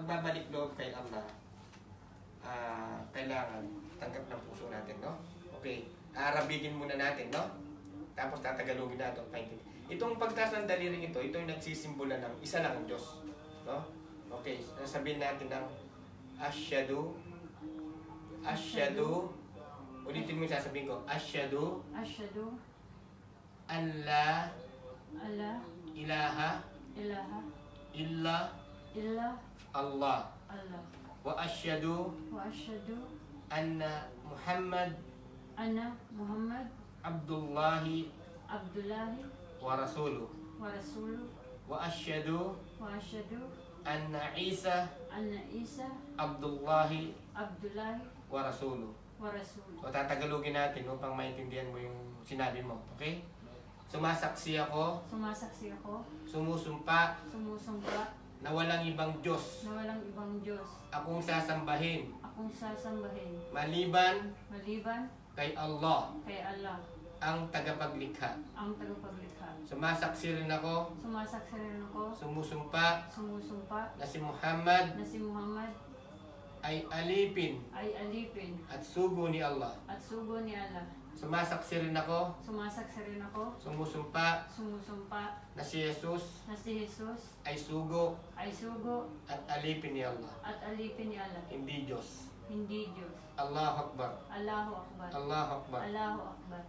pagbabalik loob kay Allah, kailangan tanggap ng puso natin, no? Okay, Arabigin muna natin, no? Tapos tatagalogin natin, itong pagtaas ng daliring ito yung nagsisimbola ng isa lang ang Diyos, no? Okay, sabihin natin ng Asyhadu, ulitin mo yung sasabihin ko, Asyhadu an la ilaha illa Allah wa asyhadu anna Muhammad Abdullahi wa rasuluh wa asyhadu anna Isa Abdullahi wa rasuluh. So tatagalogin natin upang maintindihan mo yung sinabi mo, okay? Sumasaksi ako, sumusumpa na walang ibang Diyos akong sasambahin maliban kay Allah ang tagapaglikha. Sumasaksi rin ako, sumusumpa na si Muhammad ay alipin at sugo ni Allah. Sumasaksi rin ako, sumusumpa na si Jesus ay sugo at alipin ni Allah. Hindi Diyos. Allahu Akbar. Allahu Akbar.